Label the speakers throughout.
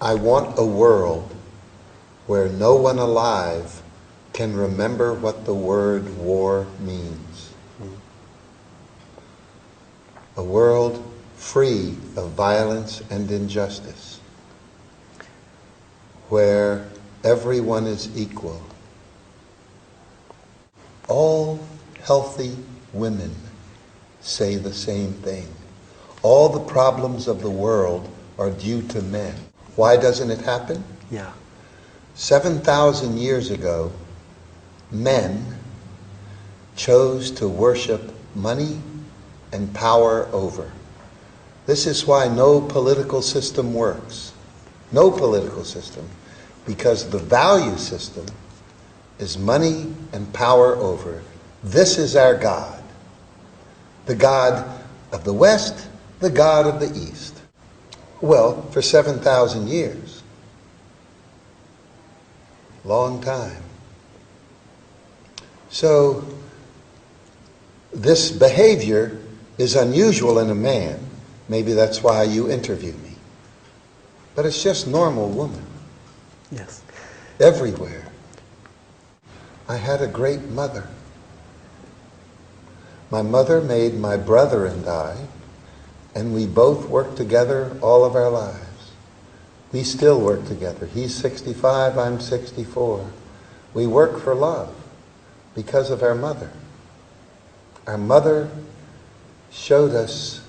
Speaker 1: I want a world where no one alive can remember what the word war means. A world free of violence and injustice, where everyone is equal. All healthy women say the same thing. All the problems of the world are due to men. Why doesn't it happen?
Speaker 2: Yeah.
Speaker 1: 7,000 years ago, men chose to worship money and power over. This is why no political system works. No political system. Because the value system is money and power over. This is our God. The God of the West, the God of the East. Well, for 7,000 years. Long time. So, this behavior is unusual in a man. Maybe that's why you interview me. But it's just normal woman.
Speaker 2: Yes.
Speaker 1: Everywhere. I had a great mother. My mother made my brother and I, and we both worked together all of our lives. We still work together. He's 65, I'm 64. We work for love because of our mother. Our mother showed us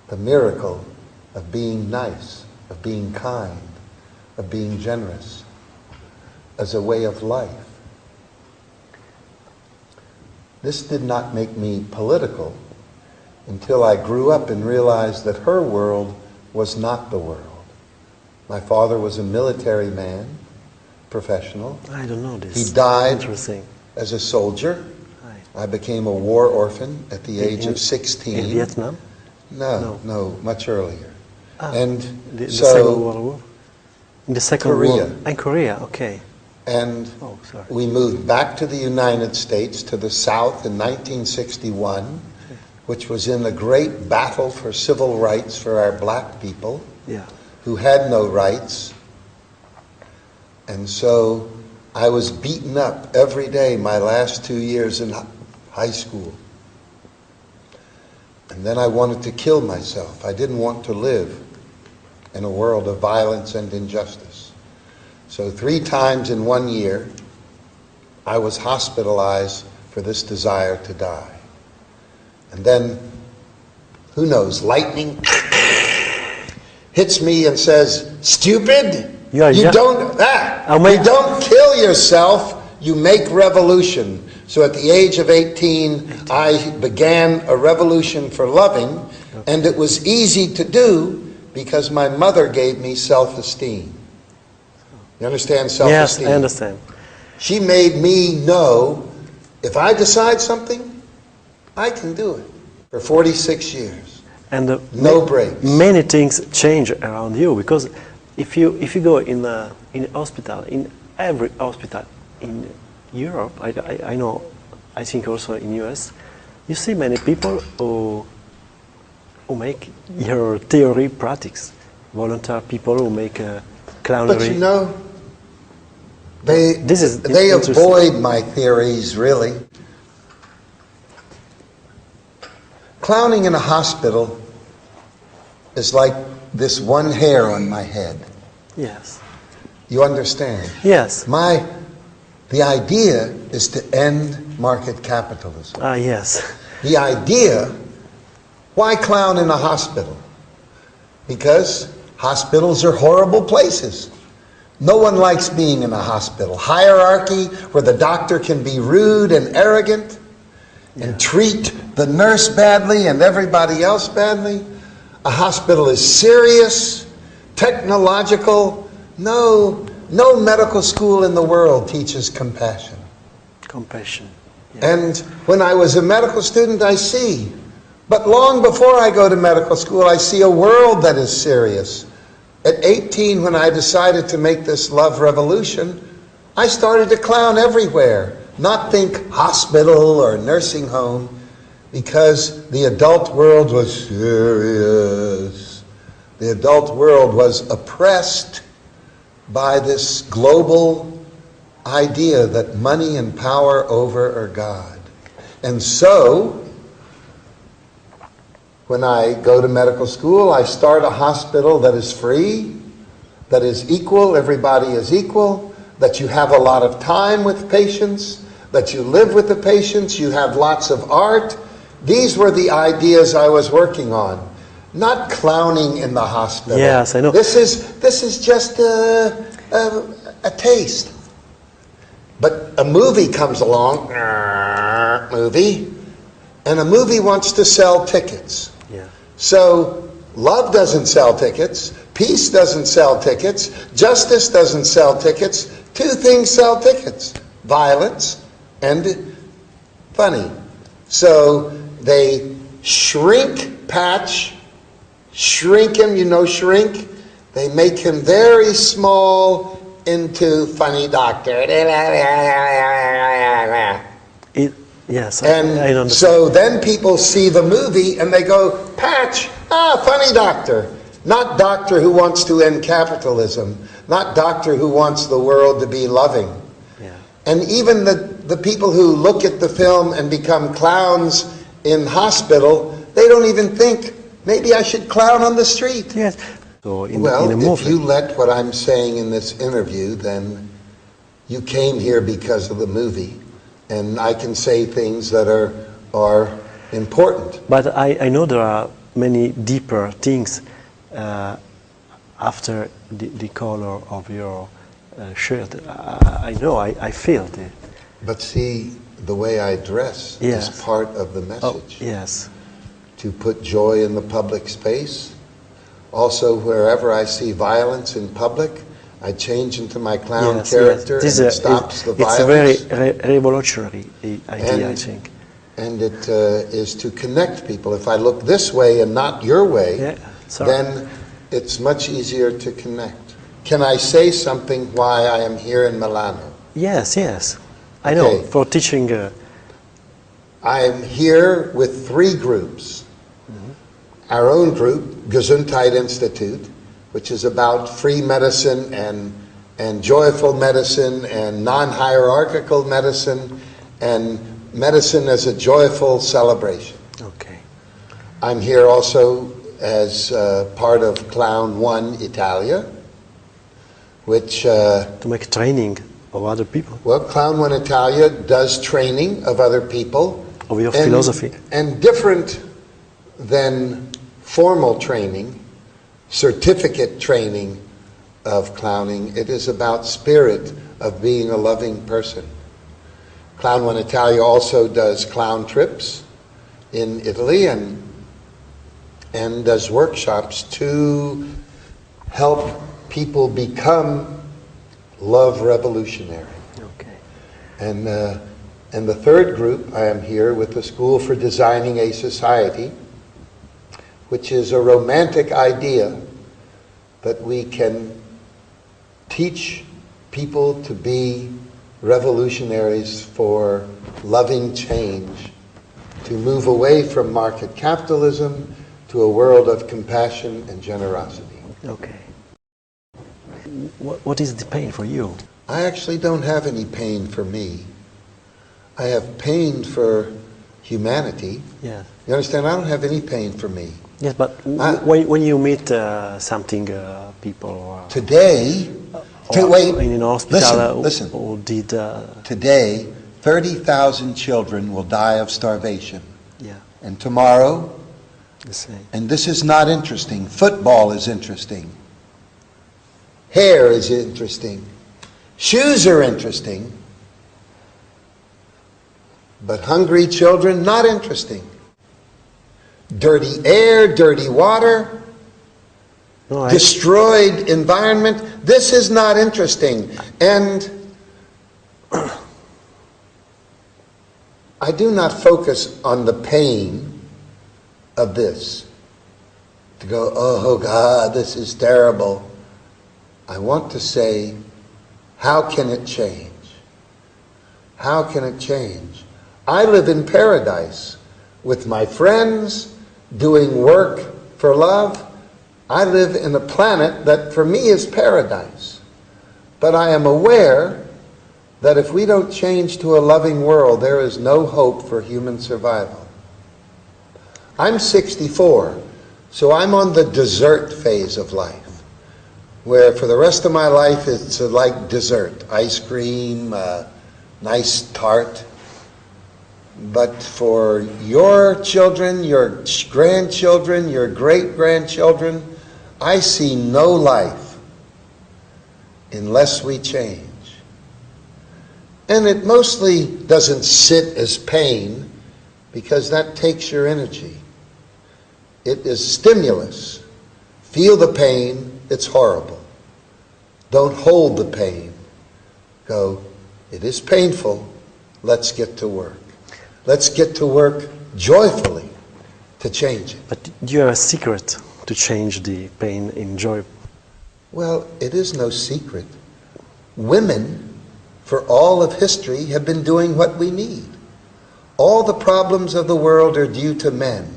Speaker 1: the miracle of being nice, of being kind, of being generous, as a way of life. This did not make me political until I grew up and realized that her world was not the world. My father was a military man, professional.
Speaker 2: I don't know this.
Speaker 1: He died
Speaker 2: Interesting.
Speaker 1: as a soldier.
Speaker 2: Right.
Speaker 1: I became a war orphan at the age of 16.
Speaker 2: In Vietnam?
Speaker 1: No, much earlier. And
Speaker 2: the
Speaker 1: so,
Speaker 2: Second World War? In the Second
Speaker 1: Korea.
Speaker 2: War? In Korea, okay.
Speaker 1: And
Speaker 2: sorry.
Speaker 1: we moved back to the United States, to the South in 1961, which was in the great battle for civil rights for our black people, who had no rights. And so I was beaten up every day my last 2 years in high school. And then I wanted to kill myself. I didn't want to live in a world of violence and injustice. So 3 times in 1 year, I was hospitalized for this desire to die. And then, who knows, lightning hits me and says, "Stupid, you don't kill yourself, you make revolution." So at the age of 18, I began a revolution for loving, and it was easy to do because my mother gave me self-esteem. You understand self-esteem?
Speaker 2: Yes, I understand.
Speaker 1: She made me know, if I decide something, I can do it. For 46 years.
Speaker 2: And
Speaker 1: no breaks.
Speaker 2: Many things change around you, because if you go in hospital, in every hospital in Europe, I know, I think also in US, you see many people who make your theory practice. Volunteer people who make clownery.
Speaker 1: But you know, they avoid my theories, really. Clowning in a hospital is like this one hair on my head.
Speaker 2: Yes.
Speaker 1: You understand?
Speaker 2: Yes.
Speaker 1: The idea is to end market capitalism.
Speaker 2: Yes.
Speaker 1: The idea, why clown in a hospital? Because hospitals are horrible places. No one likes being in a hospital. Hierarchy, where the doctor can be rude and arrogant and treat the nurse badly and everybody else badly. A hospital is serious, technological. No medical school in the world teaches compassion.
Speaker 2: Compassion.
Speaker 1: Yeah. And when I was a medical student, I see. But long before I go to medical school, I see a world that is serious. At 18, when I decided to make this love revolution, I started to clown everywhere. Not think hospital or nursing home, because the adult world was serious. The adult world was oppressed by this global idea that money and power over are God. And so, when I go to medical school, I start a hospital that is free, that is equal, everybody is equal, that you have a lot of time with patients, that you live with the patients, you have lots of art. These were the ideas I was working on. Not clowning in the hospital.
Speaker 2: Yes, I know.
Speaker 1: This is just a taste. But a movie comes along, movie, and a movie wants to sell tickets.
Speaker 2: Yeah.
Speaker 1: So love doesn't sell tickets, peace doesn't sell tickets, justice doesn't sell tickets. Two things sell tickets: violence and funny. So they shrink him, you know, shrink. They make him very small into funny doctor.
Speaker 2: Yes, I
Speaker 1: And
Speaker 2: understand.
Speaker 1: so then people see the movie and they go, Patch, funny doctor. Not doctor who wants to end capitalism. Not doctor who wants the world to be loving.
Speaker 2: Yeah.
Speaker 1: And even the people who look at the film and become clowns in hospital, they don't even think, maybe I should clown on the street.
Speaker 2: Yes. So in
Speaker 1: Well,
Speaker 2: a movie.
Speaker 1: if you let what I'm saying in this interview, then you came here because of the movie. And I can say things that are important.
Speaker 2: But I know there are many deeper things after the color of your shirt. I know, I feel it.
Speaker 1: But see, the way I dress
Speaker 2: Yes.
Speaker 1: is part of the
Speaker 2: Oh,
Speaker 1: message.
Speaker 2: yes.
Speaker 1: To put joy in the public space. Also, wherever I see violence in public, I change into my clown character,
Speaker 2: This
Speaker 1: and it stops the
Speaker 2: it's a
Speaker 1: violence.
Speaker 2: very revolutionary idea, I think.
Speaker 1: And it is to connect people. If I look this way and not your way,
Speaker 2: Yeah, sorry.
Speaker 1: then it's much easier to connect. Can I say something why I am here in Milano?
Speaker 2: Yes, yes. I know,
Speaker 1: Okay.
Speaker 2: for teaching.
Speaker 1: I am here with three groups. Our own group, Gesundheit Institute, which is about free medicine and joyful medicine and non-hierarchical medicine and medicine as a joyful celebration.
Speaker 2: Okay.
Speaker 1: I'm here also as part of Clown One Italia, which
Speaker 2: To make training of other people.
Speaker 1: well, Clown One Italia does training of other people.
Speaker 2: Of your philosophy.
Speaker 1: And different than formal training, certificate training of clowning. It is about spirit of being a loving person. Clown One Italia also does clown trips in Italy and does workshops to help people become love revolutionary.
Speaker 2: Okay.
Speaker 1: And the third group, I am here with the School for Designing a Society, which is a romantic idea that we can teach people to be revolutionaries for loving change, to move away from market capitalism to a world of compassion and generosity.
Speaker 2: Okay. What is the pain for you?
Speaker 1: I actually don't have any pain for me. I have pain for humanity.
Speaker 2: Yes.
Speaker 1: You understand? I don't have any pain for me.
Speaker 2: Yes, but when you meet people or
Speaker 1: Today, wait,
Speaker 2: in an hospital
Speaker 1: listen.
Speaker 2: or did
Speaker 1: Today, 30,000 children will die of starvation.
Speaker 2: yeah,
Speaker 1: And tomorrow,
Speaker 2: the same.
Speaker 1: and this is not interesting, football is interesting. Hair is interesting. Shoes are interesting. But hungry children, not interesting. Dirty air, dirty water,
Speaker 2: No,
Speaker 1: destroyed environment, this is not interesting. And I do not focus on the pain of this. To go, oh God, this is terrible. I want to say, how can it change? How can it change? I live in paradise with my friends, doing work for love. I live in a planet that for me is paradise. But I am aware that if we don't change to a loving world, there is no hope for human survival. I'm 64, so I'm on the dessert phase of life, where for the rest of my life it's like dessert, ice cream, nice tart. But for your children, your grandchildren, your great-grandchildren, I see no life unless we change. And it mostly doesn't sit as pain, because that takes your energy. It is stimulus. Feel the pain, it's horrible. Don't hold the pain. Go, it is painful, let's get to work. Let's get to work joyfully to change it.
Speaker 2: But do you have a secret to change the pain in joy?
Speaker 1: Well, it is no secret. Women, for all of history, have been doing what we need. All the problems of the world are due to men.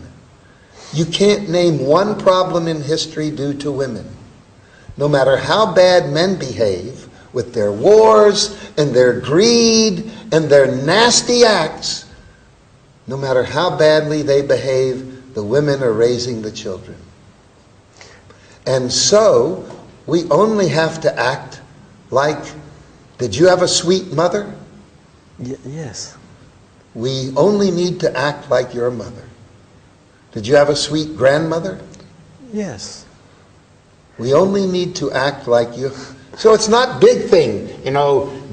Speaker 1: You can't name one problem in history due to women. No matter how bad men behave, with their wars and their greed and their nasty acts, no matter how badly they behave, the women are raising the children. And so, we only have to act like, did you have a sweet mother?
Speaker 2: Yes.
Speaker 1: We only need to act like your mother. Did you have a sweet grandmother?
Speaker 2: Yes.
Speaker 1: We only need to act like you. So it's not big thing,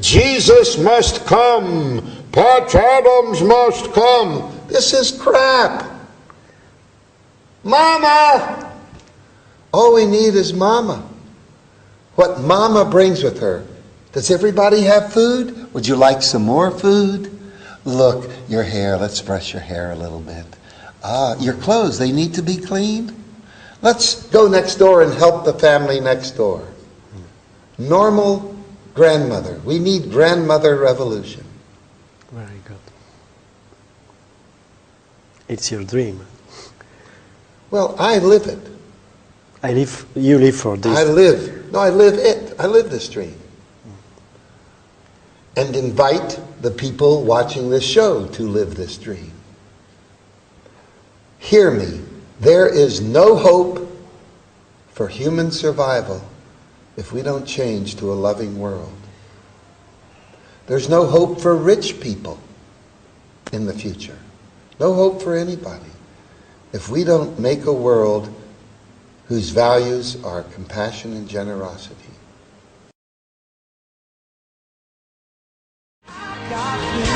Speaker 1: Jesus must come, Patch Adams must come. This is crap. Mama! All we need is Mama. What Mama brings with her. Does everybody have food? Would you like some more food? Look, your hair, let's brush your hair a little bit. Your clothes, they need to be cleaned. Let's go next door and help the family next door. Normal grandmother. We need grandmother revolution.
Speaker 2: Very good. It's your dream.
Speaker 1: Well, I live it.
Speaker 2: You live for this.
Speaker 1: I live this dream. And invite the people watching this show to live this dream. Hear me. There is no hope for human survival if we don't change to a loving world. There's no hope for rich people in the future. No hope for anybody if we don't make a world whose values are compassion and generosity.
Speaker 3: Got